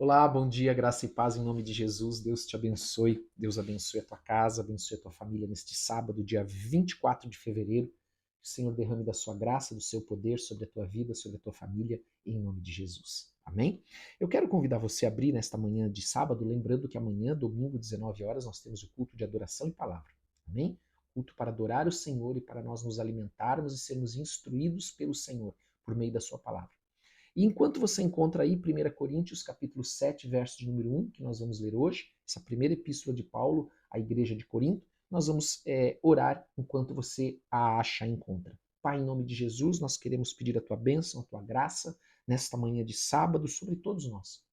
Olá, bom dia, graça e paz em nome de Jesus. Deus te abençoe. Deus abençoe a tua casa, abençoe a tua família neste sábado, dia 24 de fevereiro. Que o Senhor derrame da sua graça, do seu poder sobre a tua vida, sobre a tua família, em nome de Jesus. Amém? Eu quero convidar você a abrir nesta manhã de sábado, lembrando que amanhã, domingo, 19 horas, nós temos o culto de adoração e palavra. Amém? Culto para adorar o Senhor e para nós nos alimentarmos e sermos instruídos pelo Senhor por meio da sua palavra. E enquanto você encontra aí 1 Coríntios capítulo 7, verso de número 1, que nós vamos ler hoje, essa primeira epístola de Paulo à igreja de Corinto, nós vamos orar enquanto você a acha, encontra. Pai, em nome de Jesus, nós queremos pedir a tua bênção, a tua graça, nesta manhã de sábado, sobre todos nós.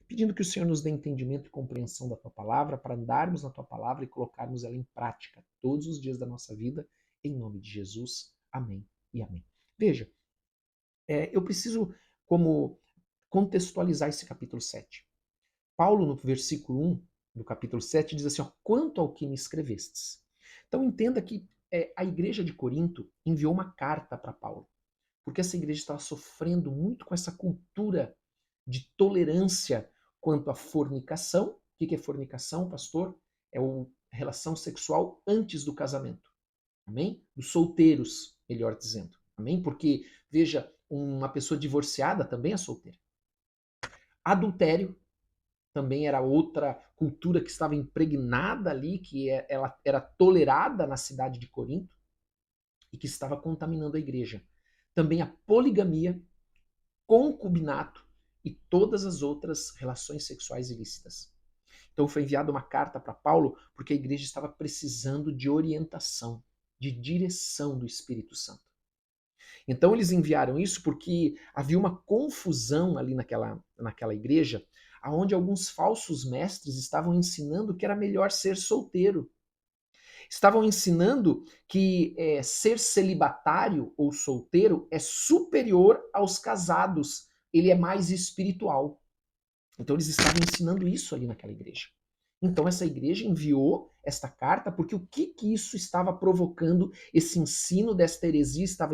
Pedindo que o Senhor nos dê entendimento e compreensão da tua palavra, para andarmos na tua palavra e colocarmos ela em prática todos os dias da nossa vida, em nome de Jesus. Amém e amém. Veja, eu preciso como contextualizar esse capítulo 7. Paulo, no versículo 1 do capítulo 7, diz assim, ó, quanto ao que me escrevestes. Então entenda que a igreja de Corinto enviou uma carta para Paulo, porque essa igreja estava sofrendo muito com essa cultura de tolerância quanto à fornicação. O que é fornicação, pastor? É a relação sexual antes do casamento. Amém? Dos solteiros, melhor dizendo. Amém? Porque, veja, uma pessoa divorciada também é solteira. Adultério também era outra cultura que estava impregnada ali, que ela era tolerada na cidade de Corinto e que estava contaminando a igreja. Também a poligamia, concubinato e todas as outras relações sexuais ilícitas. Então foi enviada uma carta para Paulo porque a igreja estava precisando de orientação, de direção do Espírito Santo. Então eles enviaram isso porque havia uma confusão ali naquela igreja, onde alguns falsos mestres estavam ensinando que era melhor ser solteiro. Estavam ensinando que ser celibatário ou solteiro é superior aos casados, ele é mais espiritual. Então eles estavam ensinando isso ali naquela igreja. Então essa igreja enviou esta carta porque o que isso estava provocando, esse ensino desta heresia estava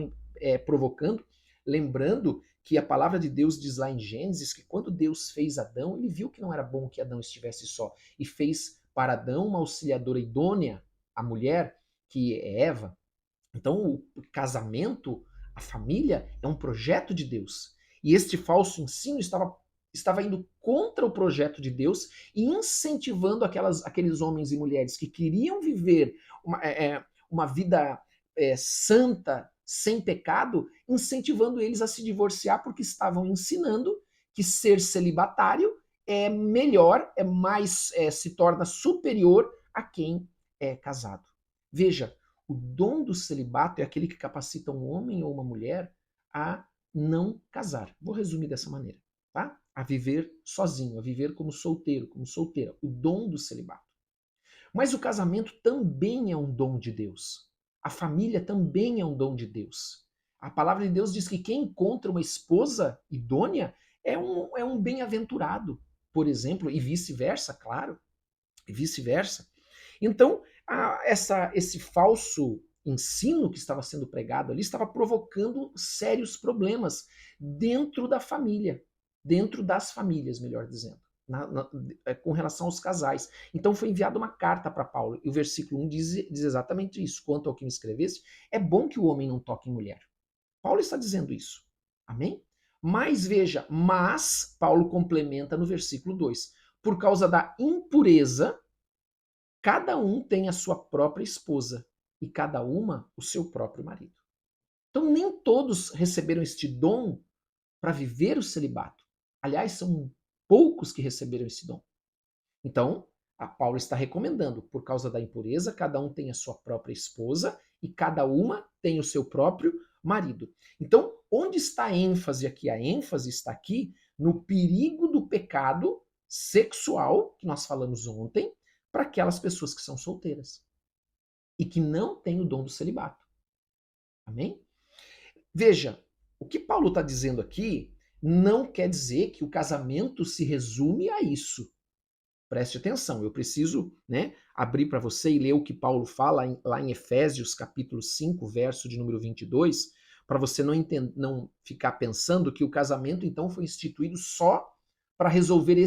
provocando, lembrando que a palavra de Deus diz lá em Gênesis que quando Deus fez Adão, ele viu que não era bom que Adão estivesse só e fez para Adão uma auxiliadora idônea, a mulher, que é Eva. Então o casamento, a família, é um projeto de Deus. E este falso ensino estava indo contra o projeto de Deus e incentivando aqueles homens e mulheres que queriam viver uma vida santa, sem pecado, incentivando eles a se divorciar porque estavam ensinando que ser celibatário é melhor, se torna superior a quem é casado. Veja, o dom do celibato é aquele que capacita um homem ou uma mulher a não casar. Vou resumir dessa maneira, tá? A viver sozinho, a viver como solteiro, como solteira. O dom do celibato. Mas o casamento também é um dom de Deus. A família também é um dom de Deus. A palavra de Deus diz que quem encontra uma esposa idônea é um bem-aventurado, por exemplo, e vice-versa, claro, e vice-versa. Então, esse falso ensino que estava sendo pregado ali estava provocando sérios problemas dentro da família, dentro das famílias, melhor dizendo, com relação aos casais. Então foi enviada uma carta para Paulo, e o versículo 1 diz exatamente isso. Quanto ao que me escreveste, é bom que o homem não toque em mulher. Paulo está dizendo isso. Amém? Mas veja, Paulo complementa no versículo 2, por causa da impureza, cada um tem a sua própria esposa e cada uma o seu próprio marido. Então nem todos receberam este dom para viver o celibato. Aliás, são poucos que receberam esse dom. Então, a Paulo está recomendando, por causa da impureza, cada um tem a sua própria esposa e cada uma tem o seu próprio marido. Então, onde está a ênfase aqui? A ênfase está aqui no perigo do pecado sexual, que nós falamos ontem, para aquelas pessoas que são solteiras e que não têm o dom do celibato. Amém? Veja, o que Paulo está dizendo aqui não quer dizer que o casamento se resume a isso. Preste atenção, eu preciso abrir para você e ler o que Paulo fala lá em Efésios capítulo 5, verso de número 22, para você não ficar pensando que o casamento então foi instituído só para resolver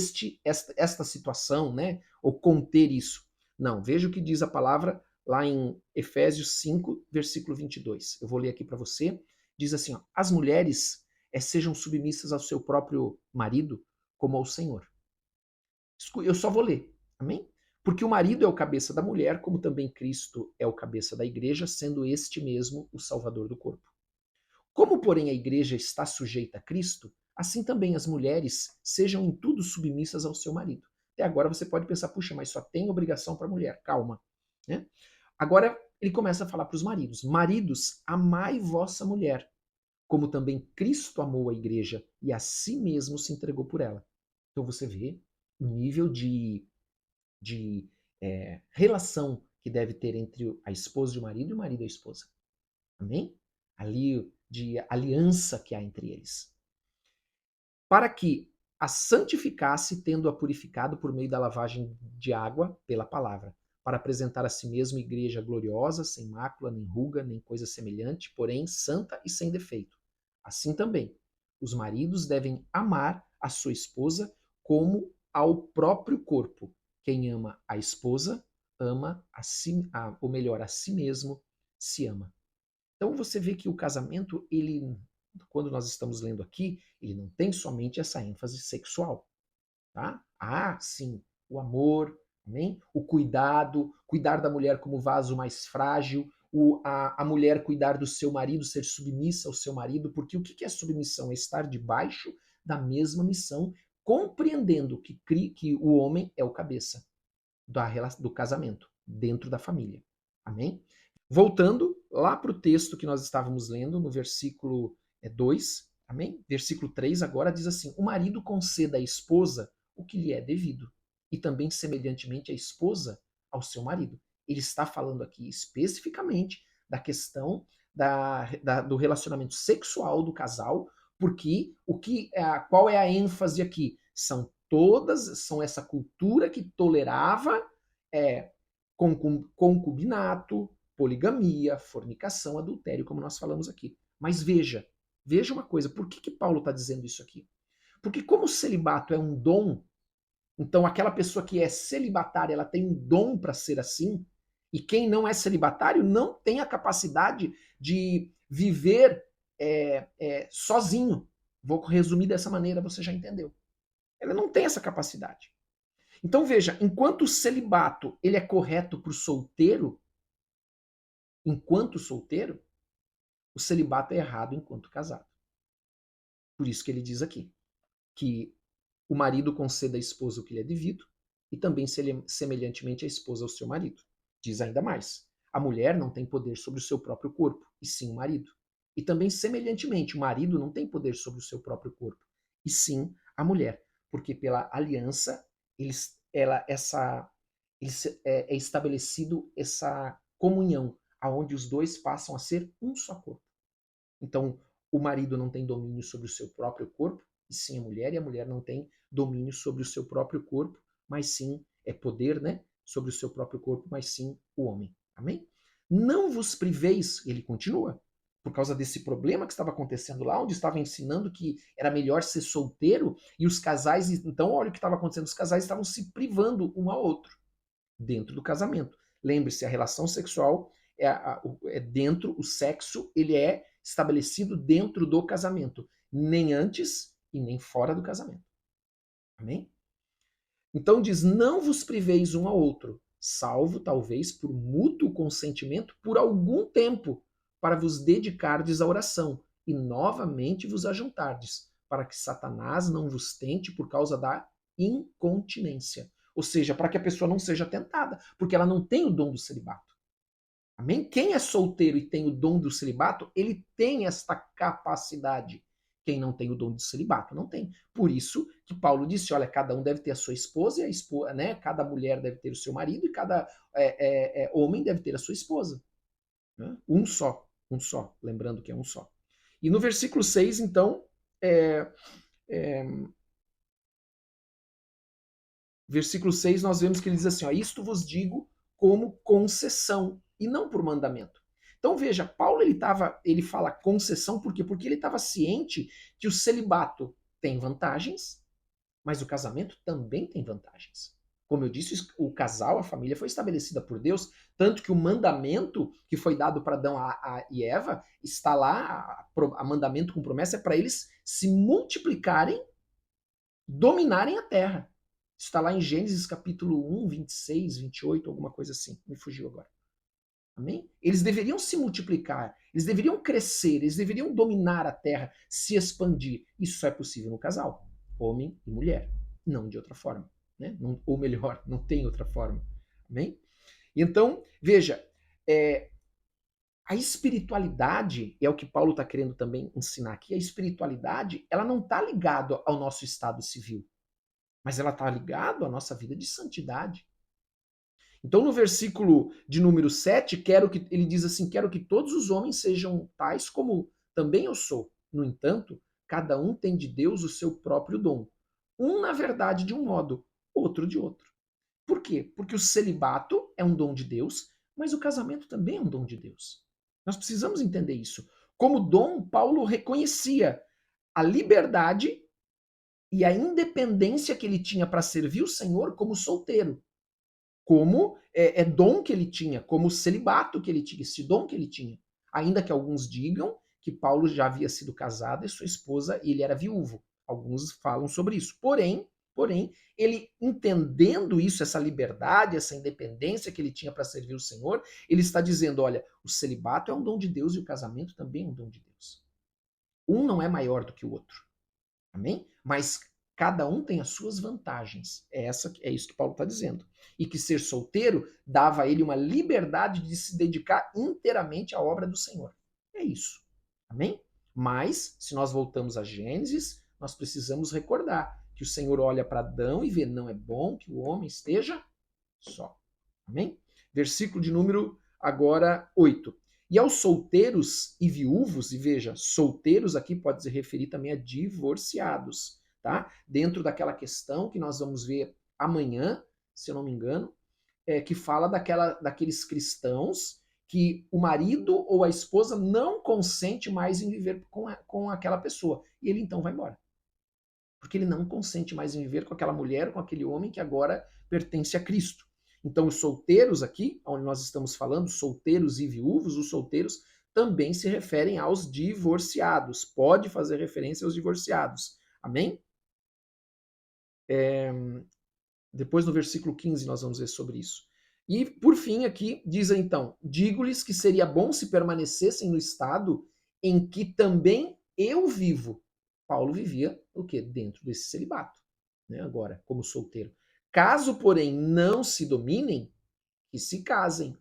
esta situação, né? Ou conter isso. Não, veja o que diz a palavra lá em Efésios 5, versículo 22. Eu vou ler aqui para você. Diz assim, ó, as mulheres sejam submissas ao seu próprio marido como ao Senhor. Eu só vou ler, amém? Porque o marido é o cabeça da mulher, como também Cristo é o cabeça da igreja, sendo este mesmo o salvador do corpo. Como, porém, a igreja está sujeita a Cristo, assim também as mulheres sejam em tudo submissas ao seu marido. Até agora você pode pensar, puxa, mas só tem obrigação para a mulher. Calma. Né? Agora ele começa a falar para os maridos. Maridos, amai vossa mulher, como também Cristo amou a igreja e a si mesmo se entregou por ela. Então você vê o nível de relação que deve ter entre a esposa e o marido e a esposa. Amém? Ali de aliança que há entre eles. Para que a santificasse, tendo-a purificado por meio da lavagem de água pela palavra, para apresentar a si mesmo igreja gloriosa, sem mácula, nem ruga, nem coisa semelhante, porém santa e sem defeito. Assim também, os maridos devem amar a sua esposa como ao próprio corpo. Quem ama a esposa, ama a si, ou melhor, a si mesmo, se ama. Então você vê que o casamento, ele, quando nós estamos lendo aqui, ele não tem somente essa ênfase sexual, tá? Ah, sim, o amor, amém? O cuidado, cuidar da mulher como vaso mais frágil, a mulher cuidar do seu marido, ser submissa ao seu marido, porque o que é submissão? É estar debaixo da mesma missão, compreendendo que o homem é o cabeça do casamento, dentro da família. Amém? Voltando lá para o texto que nós estávamos lendo, no versículo 2, amém? Versículo 3 agora diz assim: o marido conceda à esposa o que lhe é devido, e também semelhantemente a esposa ao seu marido. Ele está falando aqui especificamente da questão do relacionamento sexual do casal, porque qual é a ênfase aqui? São essa cultura que tolerava concubinato, poligamia, fornicação, adultério, como nós falamos aqui. Mas veja uma coisa, por que Paulo está dizendo isso aqui? Porque como o celibato é um dom, então aquela pessoa que é celibatária, ela tem um dom para ser assim, e quem não é celibatário não tem a capacidade de viver sozinho. Vou resumir dessa maneira, você já entendeu. Ela não tem essa capacidade. Então veja, enquanto o celibato ele é correto para o solteiro, enquanto solteiro, o celibato é errado enquanto casado. Por isso que ele diz aqui que o marido conceda à esposa o que lhe é devido e também semelhantemente a esposa ao seu marido. Diz ainda mais, a mulher não tem poder sobre o seu próprio corpo, e sim o marido. E também semelhantemente, o marido não tem poder sobre o seu próprio corpo, e sim a mulher, porque pela aliança é estabelecido essa comunhão, aonde os dois passam a ser um só corpo. Então, o marido não tem domínio sobre o seu próprio corpo, e sim a mulher, e a mulher não tem domínio sobre o seu próprio corpo, mas sim poder, né, sobre o seu próprio corpo, mas sim o homem. Amém? Não vos priveis, ele continua, por causa desse problema que estava acontecendo lá, onde estava ensinando que era melhor ser solteiro, e os casais, então olha o que estava acontecendo, os casais estavam se privando um ao outro dentro do casamento. Lembre-se, a relação sexual o sexo ele é estabelecido dentro do casamento, nem antes e nem fora do casamento. Amém? Então diz, não vos priveis um ao outro, salvo talvez por mútuo consentimento por algum tempo, para vos dedicardes à oração e novamente vos ajuntardes, para que Satanás não vos tente por causa da incontinência. Ou seja, para que a pessoa não seja tentada, porque ela não tem o dom do celibato. Amém? Quem é solteiro e tem o dom do celibato, ele tem esta capacidade. Quem não tem o dom do celibato, não tem. Por isso que Paulo disse, olha, cada um deve ter a sua esposa, e a esposa, né? Cada mulher deve ter o seu marido, e cada homem deve ter a sua esposa. Né? Um só. Lembrando que é um só. E no versículo 6, então, versículo 6, nós vemos que ele diz assim, ó, isto vos digo como concessão, e não por mandamento. Então veja, Paulo ele fala concessão por quê? Porque ele estava ciente que o celibato tem vantagens Mas o casamento também tem vantagens. Como eu disse, o casal, a família foi estabelecida por Deus, tanto que o mandamento que foi dado para Adão e Eva está lá, a mandamento com promessa é para eles se multiplicarem, dominarem a terra. Isso está lá em Gênesis capítulo 1, 26, 28, alguma coisa assim. Me fugiu agora. Amém? Eles deveriam se multiplicar, eles deveriam crescer, eles deveriam dominar a terra, se expandir. Isso só é possível no casal, homem e mulher, não de outra forma. Né? Não, ou melhor, não tem outra forma. Amém? Então, veja, a espiritualidade, é o que Paulo está querendo também ensinar aqui, a espiritualidade, ela não está ligada ao nosso estado civil, mas ela está ligada à nossa vida de santidade. Então, no versículo de número 7, ele diz assim: quero que todos os homens sejam tais como também eu sou. No entanto, cada um tem de Deus o seu próprio dom. Um, na verdade, de um modo, outro de outro. Por quê? Porque o celibato é um dom de Deus, mas o casamento também é um dom de Deus. Nós precisamos entender isso. Como dom, Paulo reconhecia a liberdade e a independência que ele tinha para servir o Senhor como solteiro. Como dom que ele tinha, como celibato que ele tinha, esse dom que ele tinha. Ainda que alguns digam que Paulo já havia sido casado e sua esposa, ele era viúvo. Alguns falam sobre isso. Porém, ele entendendo isso, essa liberdade, essa independência que ele tinha para servir o Senhor, ele está dizendo, olha, o celibato é um dom de Deus e o casamento também é um dom de Deus. Um não é maior do que o outro. Amém? Mas cada um tem as suas vantagens. É isso que Paulo está dizendo. E que ser solteiro dava a ele uma liberdade de se dedicar inteiramente à obra do Senhor. É isso. Amém? Mas, se nós voltamos a Gênesis, nós precisamos recordar que o Senhor olha para Adão e vê, não é bom que o homem esteja só. Amém? Versículo de número agora 8. E aos solteiros e viúvos, e veja, solteiros aqui pode se referir também a divorciados, tá? Dentro daquela questão que nós vamos ver amanhã, se eu não me engano, que fala daqueles cristãos que o marido ou a esposa não consente mais em viver com aquela pessoa. E ele então vai embora. Porque ele não consente mais em viver com aquela mulher, com aquele homem que agora pertence a Cristo. Então, os solteiros aqui, onde nós estamos falando, solteiros e viúvos, os solteiros também se referem aos divorciados. Pode fazer referência aos divorciados. Amém? Depois no versículo 15 nós vamos ver sobre isso. E, por fim, aqui diz então, digo-lhes que seria bom se permanecessem no estado em que também eu vivo. Paulo vivia o quê? Dentro desse celibato, né? Agora, como solteiro. Caso, porém, não se dominem, que se casem,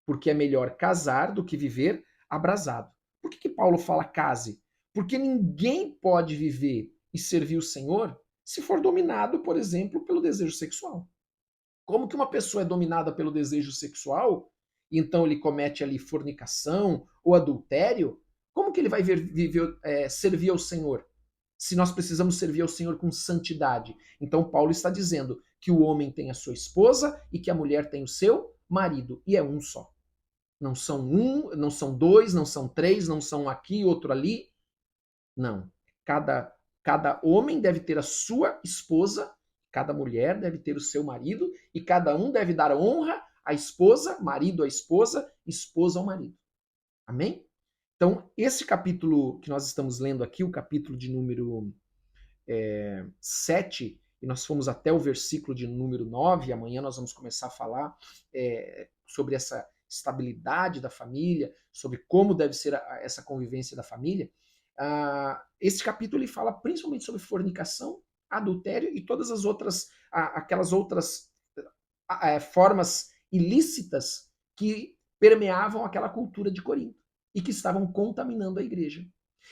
porque é melhor casar do que viver abrasado. Por que Paulo fala case? Porque ninguém pode viver e servir o Senhor se for dominado, por exemplo, pelo desejo sexual. Como que uma pessoa é dominada pelo desejo sexual, e então ele comete ali fornicação ou adultério? Como que ele vai servir ao Senhor? Se nós precisamos servir ao Senhor com santidade. Então Paulo está dizendo que o homem tem a sua esposa e que a mulher tem o seu marido, e é um só. Não são não são dois, não são três, não são aqui, outro ali. Não. Cada homem deve ter a sua esposa, cada mulher deve ter o seu marido, e cada um deve dar honra à esposa, marido à esposa, esposa ao marido. Amém? Então, esse capítulo que nós estamos lendo aqui, o capítulo de número 7, e nós fomos até o versículo de número 9, amanhã nós vamos começar a falar sobre essa estabilidade da família, sobre como deve ser essa convivência da família. Esse capítulo ele fala principalmente sobre fornicação, adultério e todas as outras, aquelas outras formas ilícitas que permeavam aquela cultura de Corinto e que estavam contaminando a igreja.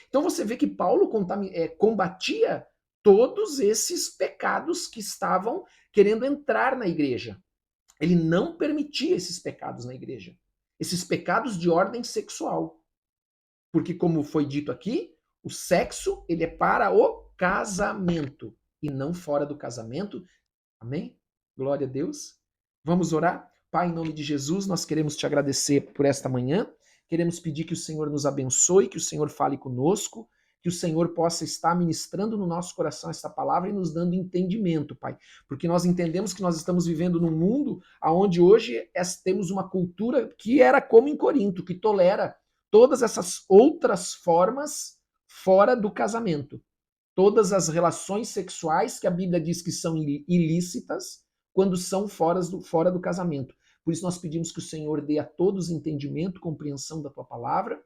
Então você vê que Paulo combatia todos esses pecados que estavam querendo entrar na igreja. Ele não permitia esses pecados na igreja. Esses pecados de ordem sexual. Porque, como foi dito aqui, o sexo ele é para o casamento e não fora do casamento. Amém? Glória a Deus. Vamos orar? Pai, em nome de Jesus, nós queremos te agradecer por esta manhã. Queremos pedir que o Senhor nos abençoe, que o Senhor fale conosco, que o Senhor possa estar ministrando no nosso coração esta palavra e nos dando entendimento, Pai. Porque nós entendemos que nós estamos vivendo num mundo onde hoje temos uma cultura que era como em Corinto, que tolera todas essas outras formas fora do casamento. Todas as relações sexuais que a Bíblia diz que são ilícitas quando são fora do casamento. Por isso nós pedimos que o Senhor dê a todos entendimento, compreensão da tua palavra,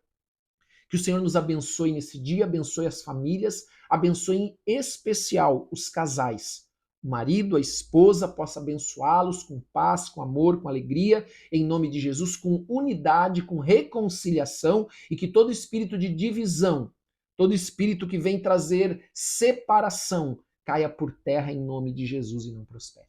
que o Senhor nos abençoe nesse dia, abençoe as famílias, abençoe em especial os casais. O marido, a esposa, possa abençoá-los com paz, com amor, com alegria, em nome de Jesus, com unidade, com reconciliação, e que todo espírito de divisão, todo espírito que vem trazer separação, caia por terra em nome de Jesus e não prospere.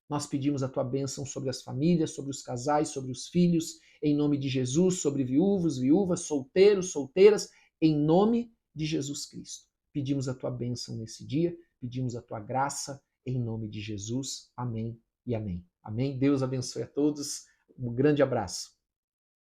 Nós pedimos a tua bênção sobre as famílias, sobre os casais, sobre os filhos, em nome de Jesus, sobre viúvos, viúvas, solteiros, solteiras, em nome de Jesus Cristo. Pedimos a tua bênção nesse dia, pedimos a tua graça, em nome de Jesus. Amém e amém. Amém. Deus abençoe a todos. Um grande abraço.